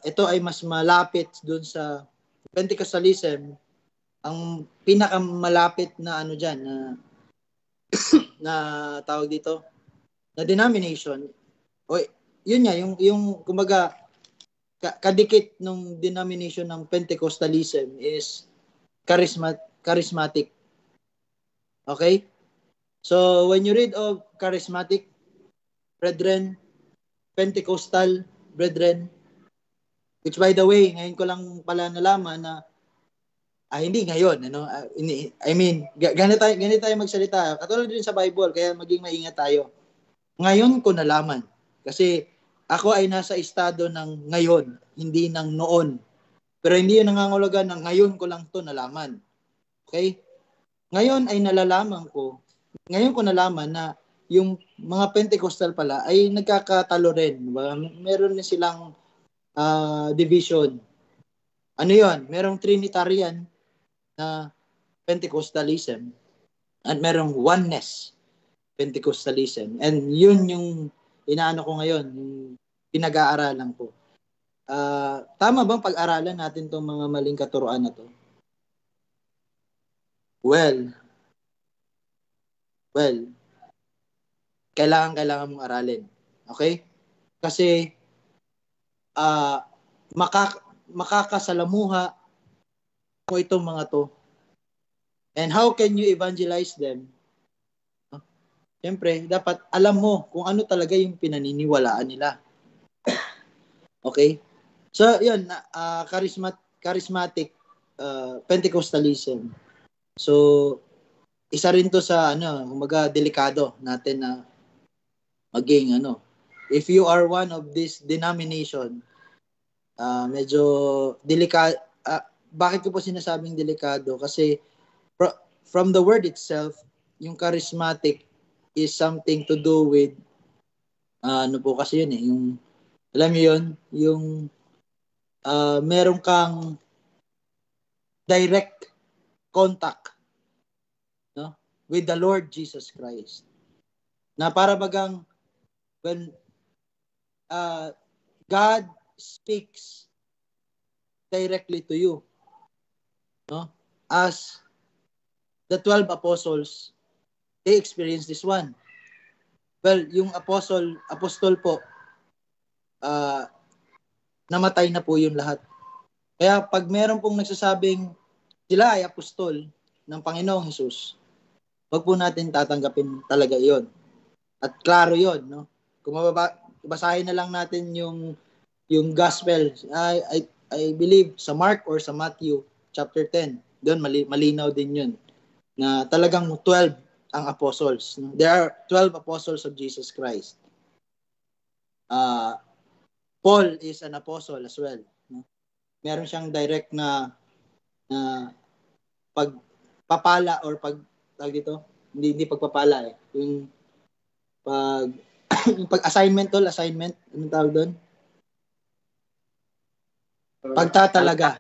Ito ay mas malapit dun sa Pentecostalism. Ang pinakamalapit na diyan na tawag dito na denomination. O yun nga yung kumbaga kadikit ng denomination ng Pentecostalism is charismatic. Okay? So, when you read of charismatic brethren, Pentecostal brethren, which by the way, ngayon ko lang pala nalaman na Hindi ngayon, ano? I mean, ganito tayo magsalita. Katulad din sa Bible, kaya maging maingat tayo. Ngayon ko nalaman. Kasi ako ay nasa estado ng ngayon, hindi ng noon. Pero hindi yun nangangulugan ng ngayon ko lang to nalaman. Okay? Ngayon ko nalaman na yung mga Pentecostal pala ay nagkakatalo rin. Diba? Meron na silang division. Ano yun? Merong Trinitarian na Pentecostalism at merong oneness Pentecostalism. And yun yung inaano ko ngayon, yung pinag-aaralan ko. Tama bang pag-aralan natin itong mga maling katuruan na to? Well, kailangan mong aralin. Okay? Kasi makakasalamuha mo itong mga to. And how can you evangelize them? Siyempre, dapat alam mo kung ano talaga yung pinaniniwalaan nila. Okay? So, yun, charismatic Pentecostalism. So, isa rin to sa, kumbaga, delikado natin na maging, if you are one of this denomination, medyo delikado. Bakit ko po sinasabing delikado? Kasi from the word itself, yung charismatic is something to do with ano po kasi yun yung alam niyo yun, yung meron kang direct contact with the Lord Jesus Christ. Na para bagang when God speaks directly to you, as the 12 apostles, they experienced this one. Well, yung apostol po, namatay na po yung lahat. Kaya pag meron pong nagsasabing sila ay apostol ng Panginoong Hesus, wag po natin tatanggapin talaga yon. At klaro yon, no? Kung basahin na lang natin yung gospel, I believe sa Mark or sa Matthew chapter 10, doon malinaw din yun na talagang 12 ang apostles. There are 12 apostles of Jesus Christ. Paul is an apostle as well. Meron siyang direct na pagpapala or hindi pagpapala yung pag-assignment, anong tawag doon? Pagtatalaga.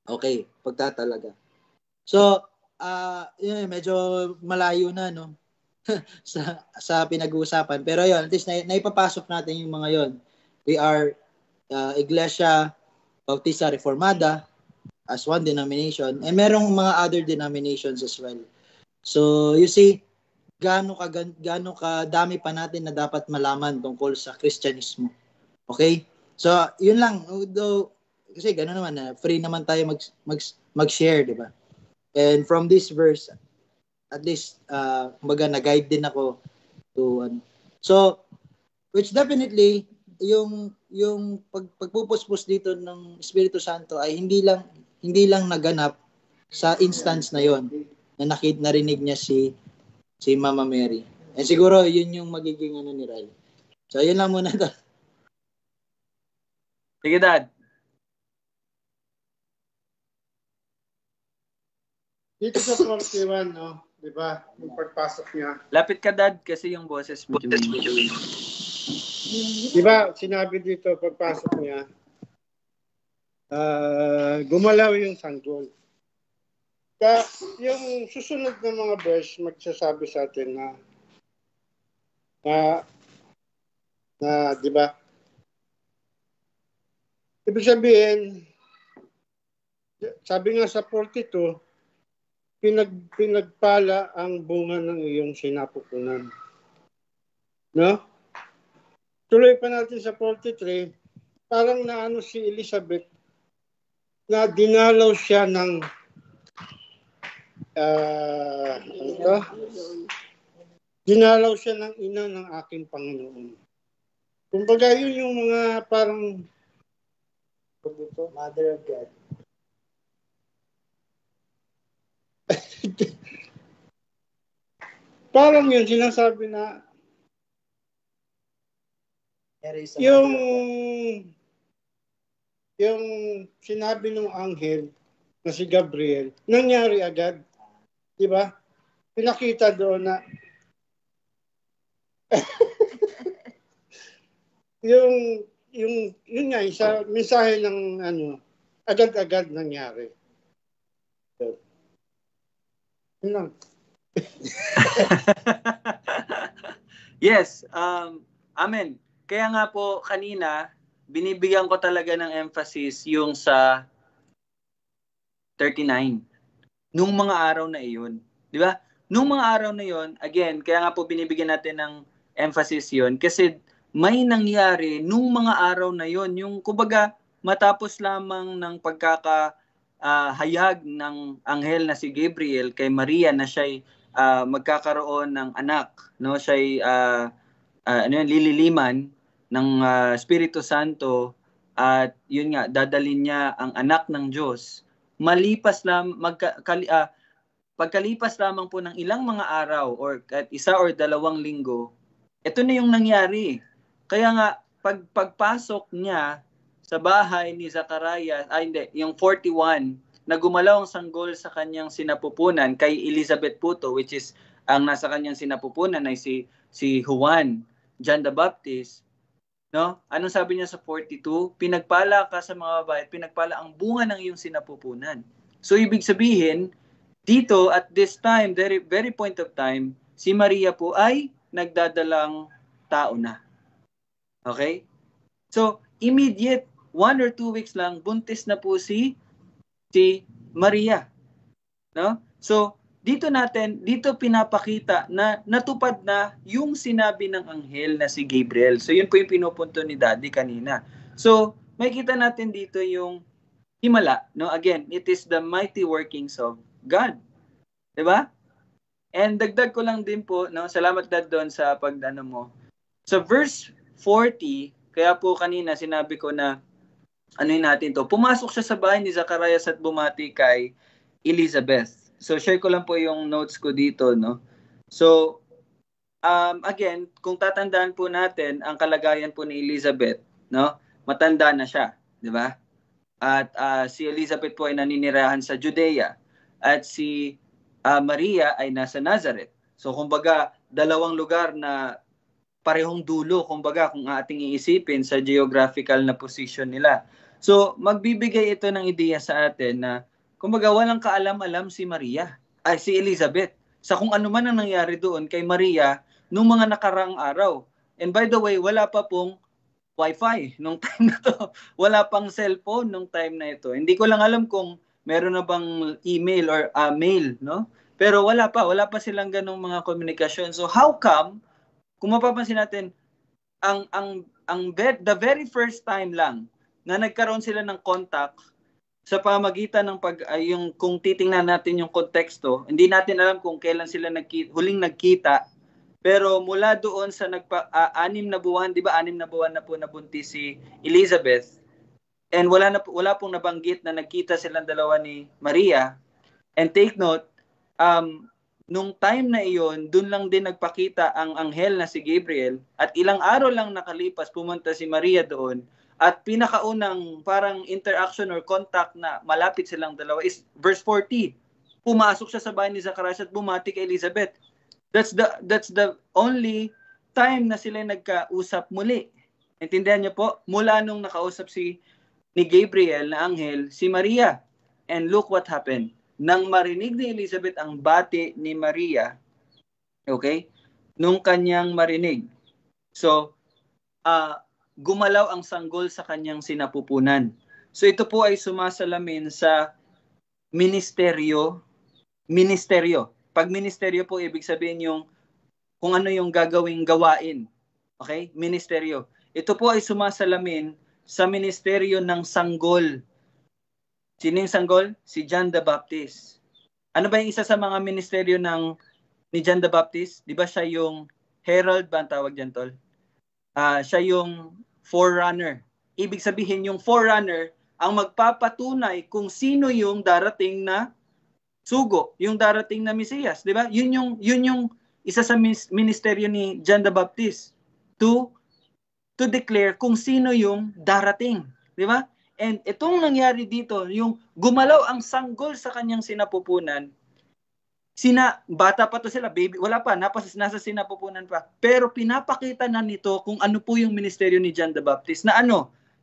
Okay, pagtatalaga. So, medyo malayo na, no? sa pinag-uusapan. Pero yun, at least naipapasok natin yung mga yon. We are Iglesia Bautista Reformada as one denomination, and merong mga other denominations as well. So, you see, gaano kadami pa natin na dapat malaman tungkol sa Kristyanismo. Okay? So, yun lang. Though, kasi gano'n naman, free naman tayo mag-share, di ba? And from this verse, at least, kumbaga, na-guide din ako to, so, which definitely, yung pagpupuspos dito ng Espiritu Santo ay hindi lang naganap sa instance na yon na narinig niya si Mama Mary. And siguro, yun yung magiging ni Ray. So, yun lang muna to.
Sige, Dad.
Dito sa 41, no? Di ba? Yung pagpasok niya.
Lapit ka, Dad, kasi yung boses mo.
Di ba, sinabi dito, pagpasok niya, gumalaw yung sanggol. Yung susunod na mga verse, magsasabi sa atin na di ba? Ibig sabihin, sabi nga sa 42, pinagpala ang bunga ng iyong sinapupunan. No? Tuloy pa natin sa 43, parang naano si Elizabeth na dinalaw siya ng dinalaw siya ng ina ng aking Panginoon. Kumbaga yun yung mga parang
Mother of God.
Parang yun, sinasabi na yung sinabi ng anghel na si Gabriel, nangyari agad. Di ba? Pinakita doon na yun nga, isa mensahe ng agad-agad nangyari. So, yun lang.
Yes, amen. Kaya nga po kanina, binibigyan ko talaga ng emphasis yung sa 39. Nung mga araw na iyon. Di ba? Nung mga araw na iyon, again, kaya nga po binibigyan natin ng emphasis yun kasi may nangyari nung mga araw na iyon. Yung kumbaga, matapos lamang ng pagkakahayag ng anghel na si Gabriel kay Maria na siya'y magkakaroon ng anak. No? Siya'y lililiman ng Espiritu Santo at yun nga, dadalhin niya ang anak ng Diyos. Pagkalipas lamang po ng ilang mga araw or at isa or dalawang linggo, ito na yung nangyari. Kaya nga, pagpasok niya sa bahay ni Zacarias, yung 41, na gumalaw ang sanggol sa kanyang sinapupunan kay Elizabeth po to, which is ang nasa kanyang sinapupunan ay si Juan, John the Baptist. No? Anong sabi niya sa 42? Pinagpala ka sa mga babae, pinagpala ang bunga ng iyong sinapupunan. So ibig sabihin, dito at this time, very point of time, si Maria po ay nagdadalang tao na. Okay? So immediate 1 or 2 weeks lang buntis na po si Maria. No? So dito pinapakita na natupad na yung sinabi ng anghel na si Gabriel. So yun po yung pinupunto ni Daddy kanina. So makikita natin dito yung himala, no? Again, it is the mighty workings of God. 'Di ba? And dagdag ko lang din po, no? Salamat Dad doon sa pagdano mo. Sa verse 40, kaya po kanina sinabi ko na natin to. Pumasok siya sa bahay ni Zacarias at bumati kay Elizabeth. So share ko lang po yung notes ko dito, no? So again, kung tatandaan po natin ang kalagayan po ni Elizabeth, no? Matanda na siya, 'di ba? At si Elizabeth po ay naninirahan sa Judea at si Maria ay nasa Nazareth. So kumbaga, dalawang lugar na parehong dulo, kumbaga kung ating iisipin sa geographical na position nila. So magbibigay ito ng ideya sa atin na kumbaga walang kaalam-alam si Elizabeth sa kung ano man ang nangyari doon kay Maria nung mga nakaraang araw. And by the way, wala pa pong Wi-Fi nung time na to. Wala pang cellphone nung time na ito. Hindi ko lang alam kung meron na bang email or mail, no? Pero wala pa silang ganong mga komunikasyon. So how come, kung mapapansin natin, the very first time lang na nagkaroon sila ng contact sa pamagitan ng kung titingnan natin yung konteksto, hindi natin alam kung kailan sila huling nagkita. Pero mula doon sa 6 na buwan, 'di ba? 6 na buwan na po nabuntis si Elizabeth. And wala pong nabanggit na nagkita silang dalawa ni Maria. And take note, nung time na iyon, doon lang din nagpakita ang anghel na si Gabriel at ilang araw lang nakalipas pumunta si Maria doon. At pinakaunang parang interaction or contact na malapit silang dalawa is verse 40. Pumasok siya sa bahay ni Zacarias at bumati kay Elizabeth. That's the only time na sila nagkausap muli. Intindihan niyo po? Mula nung nakausap ni Gabriel na anghel, si Maria. And look what happened. Nang marinig ni Elizabeth ang bati ni Maria, okay? Nung kanyang marinig. So, gumalaw ang sanggol sa kanyang sinapupunan. So ito po ay sumasalamin sa ministeryo. Pag ministeryo po, ibig sabihin yung kung ano yung gagawing gawain. Okay? Ministeryo. Ito po ay sumasalamin sa ministeryo ng sanggol. Sino yung sanggol? Si John the Baptist. Ano ba yung isa sa mga ministeryo ni John the Baptist? Di ba siya yung herald ba ang tawag dyan, tol? Siya yung forerunner. Ibig sabihin yung forerunner ang magpapatunay kung sino yung darating na sugo yung darating na Mesiyas, di ba? Yun yung isa sa ministeryo ni John the Baptist to declare kung sino yung darating, di ba? And itong nangyari dito, yung gumalaw ang sanggol sa kanyang sinapupunan, bata pa to sila, baby, wala pa, nasa sinapupunan pa. Pero pinapakita na nito kung ano po yung ministeryo ni John the Baptist, na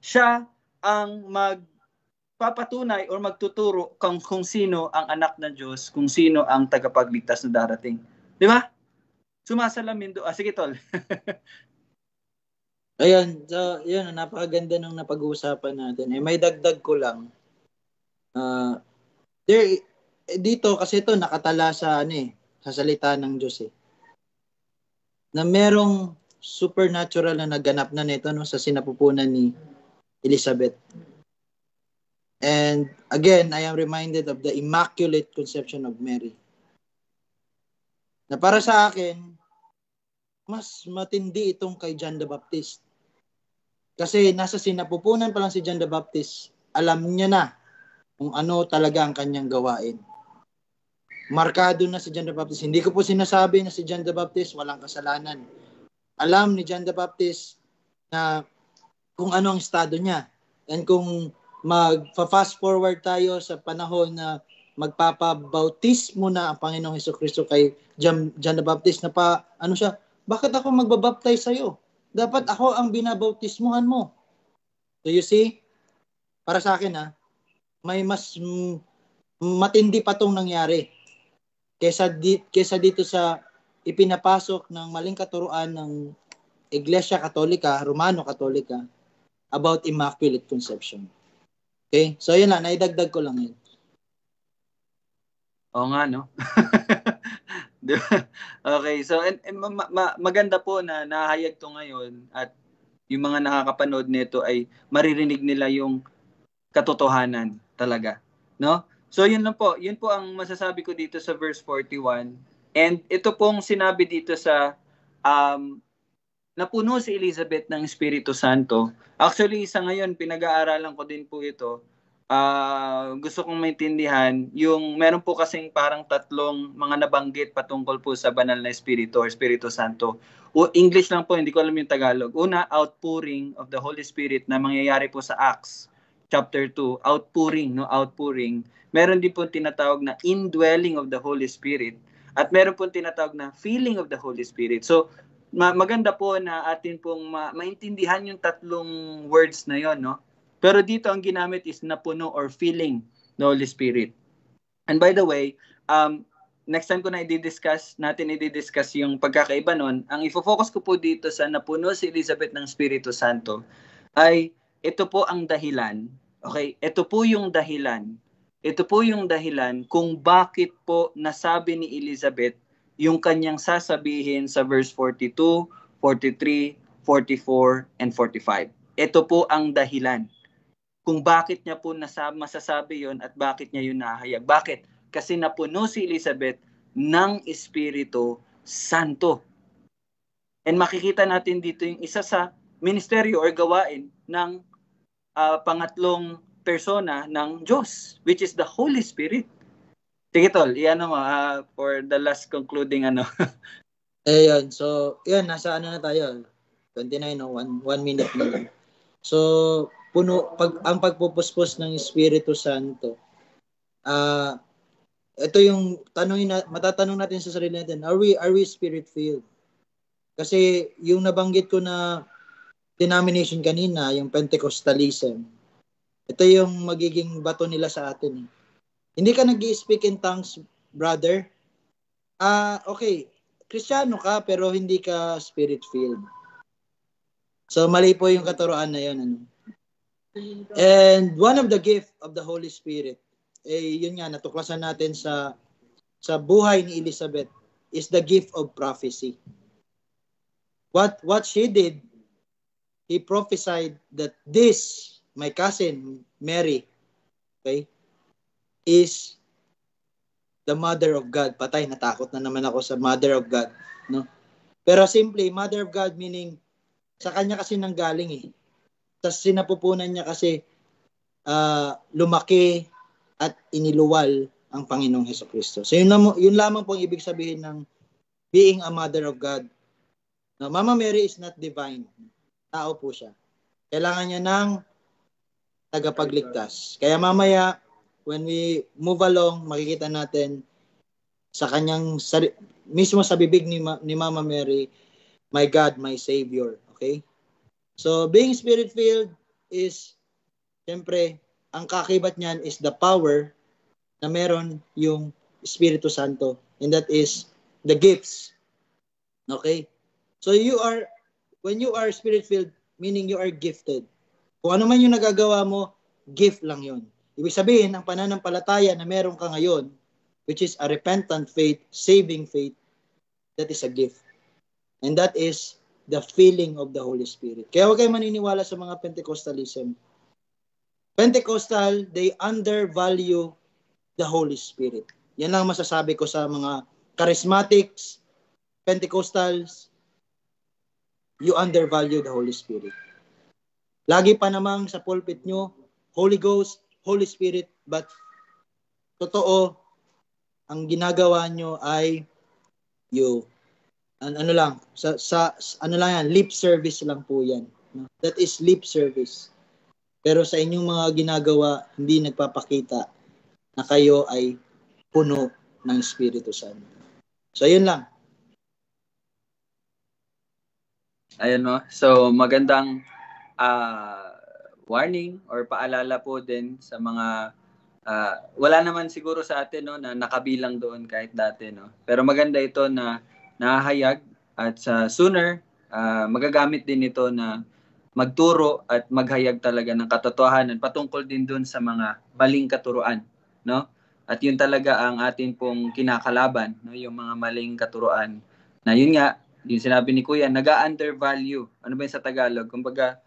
siya ang magpapatunay or magtuturo kung sino ang anak ng Diyos, kung sino ang tagapagligtas na darating. Di ba? Sumasalamin doon. Sige, tol.
Ayan, so, yun, napakaganda ng napag-uusapan natin. May dagdag ko lang. Dito, kasi ito, nakatala sa, sa salita ng Diyos, na merong supernatural na naganap na nito, sa sinapupunan ni Elizabeth. And again, I am reminded of the Immaculate Conception of Mary. Na para sa akin, mas matindi itong kay John the Baptist. Kasi nasa sinapupunan pa lang si John the Baptist, alam niya na kung ano talaga ang kanyang gawain. Markado na si John the Baptist. Hindi ko po sinasabi na si John the Baptist walang kasalanan. Alam ni John the Baptist na kung ano ang estado niya. And kung mag-fast forward tayo sa panahon na magpapabautismo na ang Panginoong Hesukristo kay John the Baptist, na bakit ako magbabaptize sa'yo? Dapat ako ang binabautismuhan mo. So you see, para sa akin may mas matindi pa tong nangyari kesa dito sa ipinapasok ng maling katuruan ng Iglesia Katolika, Romano Katolika, about Immaculate Conception. Okay? So yun lang, naidagdag ko lang yun.
Oo nga, no? Okay, so maganda po na nahayag to ngayon at yung mga nakakapanood nito ay maririnig nila yung katotohanan talaga, no? So yun lang po, yun po ang masasabi ko dito sa verse 41. And ito pong sinabi dito sa napuno si Elizabeth ng Espiritu Santo. Actually, sa ngayon pinag-aaralan ko din po ito. Gusto kong maintindihan yung meron po kasing parang tatlong mga nabanggit patungkol po sa banal na Espiritu or Espiritu Santo. English lang po, hindi ko alam yung Tagalog. Una, outpouring of the Holy Spirit na mangyayari po sa Acts chapter 2. Outpouring. Meron din po tinatawag na indwelling of the Holy Spirit at meron po tinatawag na feeling of the Holy Spirit. So maganda po na atin pong maintindihan yung tatlong words na yon, no? Pero dito ang ginamit is napuno or feeling the Holy Spirit. And by the way, next time ko na i-discuss yung pagkakaiba nun, ang ifo-focus ko po dito sa napuno si Elizabeth ng Espiritu Santo ay ito po ang dahilan. Okay? Ito po yung dahilan kung bakit po nasabi ni Elizabeth yung kanyang sasabihin sa verse 42, 43, 44, and 45. Ito po ang dahilan kung bakit niya po masasabi yon at bakit niya yun nahayag. Bakit? Kasi napuno si Elizabeth ng Espiritu Santo. And makikita natin dito yung isa sa ministeryo or gawain ng pangatlong persona ng Diyos, which is the Holy Spirit. Sige tol, mo for the last concluding
Ayun, so yun, nasa na tayo. 29 1 minute na lang. So ang pagpupuspos ng Espiritu Santo. Ito yung matatanong natin sa sarili natin, are we spirit filled? Kasi yung nabanggit ko na denomination kanina, yung Pentecostalism, ito yung magiging bato nila sa atin. Hindi ka nag-i-speak in tongues, brother. Okay, Kristiyano ka pero hindi ka spirit filled. So mali po yung katuruan na yun. And one of the gift of the Holy Spirit, yun nga, natuklasan natin sa buhay ni Elizabeth, is the gift of prophecy. What she did, he prophesied that this, my cousin, Mary, okay, is the Mother of God. Patay, natakot na naman ako sa Mother of God. No? Pero simply, Mother of God meaning, sa kanya kasi nanggaling Sa sinapupunan niya kasi lumaki at iniluwal ang Panginoong Hesukristo. So yun lamang po ang ibig sabihin ng being a mother of God. Now, Mama Mary is not divine. Tao po siya. Kailangan niya ng tagapagligtas. Kaya mamaya, when we move along, makikita natin sa kanyang mismo sa bibig ni Mama Mary, my God, my Savior. Okay? So, being Spirit-filled is, siyempre, ang kakibat niyan is the power na meron yung Espiritu Santo. And that is the gifts. Okay? So, when you are Spirit-filled, meaning you are gifted. Kung ano man yung nagagawa mo, gift lang yun. Ibig sabihin, ang pananampalataya na meron ka ngayon, which is a repentant faith, saving faith, that is a gift. And that is the feeling of the Holy Spirit. Kaya huwag kayo maniniwala sa mga Pentecostalism. Pentecostal, they undervalue the Holy Spirit. Yan lang masasabi ko sa mga charismatics, Pentecostals, you undervalue the Holy Spirit. Lagi pa namang sa pulpit nyo, Holy Ghost, Holy Spirit, but totoo, ang ginagawa nyo ay ano lang, ano lang yan, lip service lang po yan. That is lip service. Pero sa inyong mga ginagawa, hindi nagpapakita na kayo ay puno ng Espiritu Santo. So, yun lang.
Ayun, no? So, magandang warning or paalala po din sa mga wala naman siguro sa atin, no, na nakabilang doon kahit dati, no? Pero maganda ito na nahahayag at sa sooner magagamit din ito na magturo at maghayag talaga ng katotohanan patungkol din doon sa mga maling katuruan, no? At yun talaga ang atin pong kinakalaban, no, yung mga maling katuruan na yun nga, yung sinabi ni Kuya, naga-undervalue. Ano ba yung sa Tagalog? Kumbaga,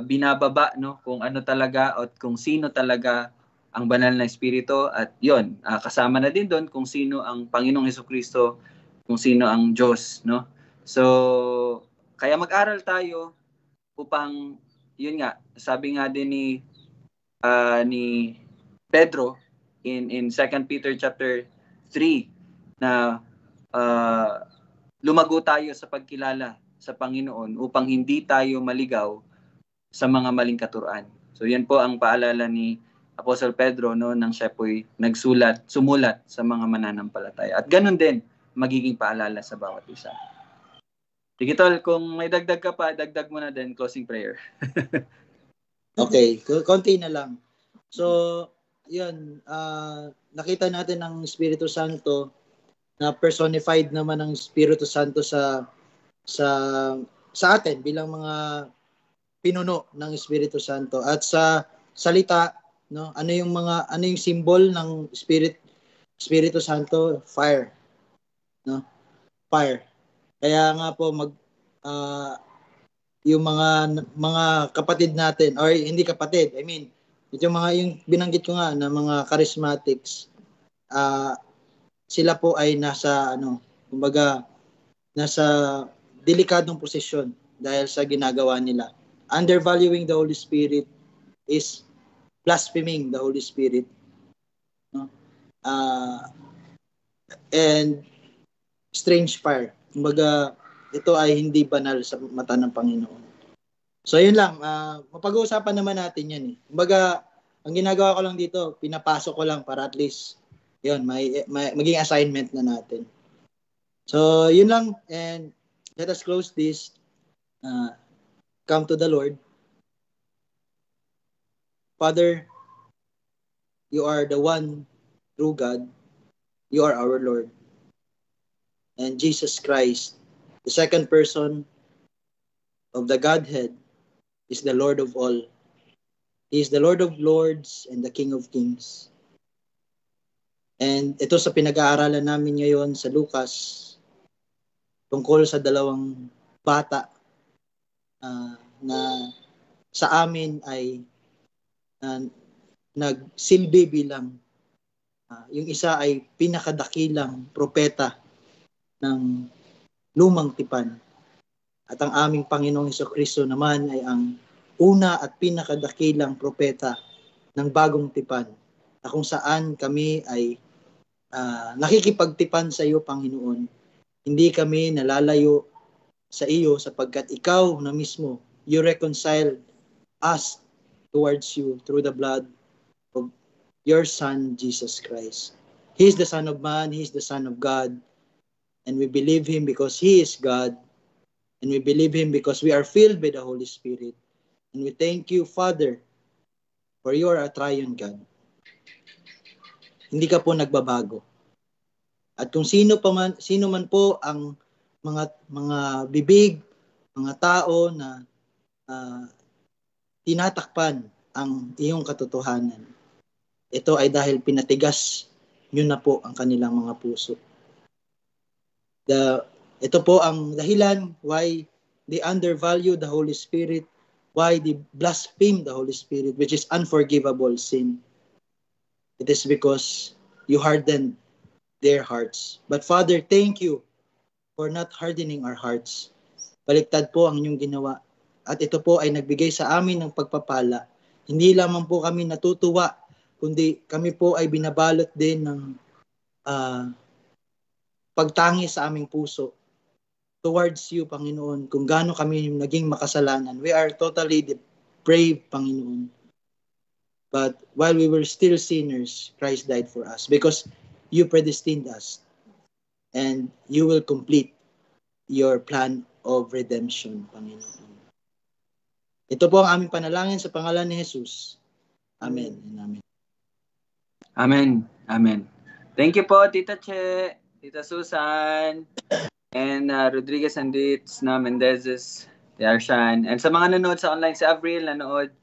binababa, no, kung ano talaga at kung sino talaga ang banal na espiritu, at yun, kasama na din doon kung sino ang Panginoong Hesukristo, kung sino ang Diyos, no? So, kaya mag-aral tayo upang, yun nga, sabi nga din ni Pedro in 2 Peter chapter 3 na lumago tayo sa pagkilala sa Panginoon upang hindi tayo maligaw sa mga maling katuruan. So yan po ang paalala ni Apostle Pedro, no, nang siya po'y sumulat sa mga mananampalataya. At ganun din magiging paalala sa bawat isa. Sige tol, kung may dagdag ka pa, dagdag mo na din, closing prayer.
Okay, konti na lang. So, yun, nakita natin ang Espiritu Santo na personified naman ng Espiritu Santo sa atin bilang mga pinuno ng Espiritu Santo. At sa salita, no, ano yung symbol ng Espiritu Santo? Fire. No? Fire. Kaya nga po yung mga kapatid natin, or hindi kapatid, I mean, yung binanggit ko nga na mga charismatics, sila po ay nasa delikadong posisyon dahil sa ginagawa nila. Undervaluing the Holy Spirit is blaspheming the Holy Spirit. No? And strange fire. Kumbaga, ito ay hindi banal sa mata ng Panginoon. So, yun lang. Mapag-uusapan naman natin yan. Kumbaga, ang ginagawa ko lang dito, pinapasok ko lang para at least yun, maging assignment na natin. So, yun lang. And let us close this. Come to the Lord. Father, you are the one true God. You are our Lord. And Jesus Christ, the second person of the Godhead, is the Lord of all. He is the Lord of Lords and the King of Kings. And ito sa pinag-aaralan namin ngayon sa Lucas, tungkol sa dalawang bata na sa amin ay nagsilbi bilang yung isa ay pinakadakilang propeta ng lumang tipan. At ang aming Panginoong Hesukristo naman ay ang una at pinakadakilang propeta ng bagong tipan. na kung saan kami ay nakikipagtipan sa iyo, Panginoon. Hindi kami nalalayo sa iyo sapagkat ikaw na mismo, you reconcile us towards you through the blood of your Son, Jesus Christ. He is the Son of Man, He is the Son of God, and we believe Him because He is God, and we believe Him because we are filled by the Holy Spirit. And we thank you, Father, for you are a triune God. Hindi ka po nagbabago. At kung sino man po ang mga bibig, mga tao na tinatakpan ang iyong katotohanan, ito ay dahil pinatigas nyo na po ang kanilang mga puso. Ito po ang dahilan why they undervalue the Holy Spirit, why they blaspheme the Holy Spirit, which is unforgivable sin. It is because you hardened their hearts. But Father, thank you for not hardening our hearts. Baliktad po ang inyong ginawa. At ito po ay nagbigay sa amin ng pagpapala. Hindi lamang po kami natutuwa, kundi kami po ay binabalot din ng pagtangi sa aming puso towards you, Panginoon, kung gaano kami naging makasalanan. We are totally depraved, Panginoon. But while we were still sinners, Christ died for us because you predestined us and you will complete your plan of redemption, Panginoon. Ito po ang aming panalangin sa pangalan ni Jesus. Amen and amen.
Amen. Amen. Thank you po, Tita Che, Tita Susan, and Rodriguez and Ritz na Mendezes, Arshan. And sa mga nanood sa online, si Avril nanood,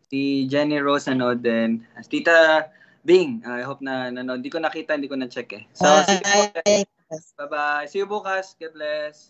si Jenny Rose nanood din. Tita Bing, I hope na nanood. Hindi ko nakita, hindi ko na-check eh. So, see you po. Bye-bye. See you bukas. God bless.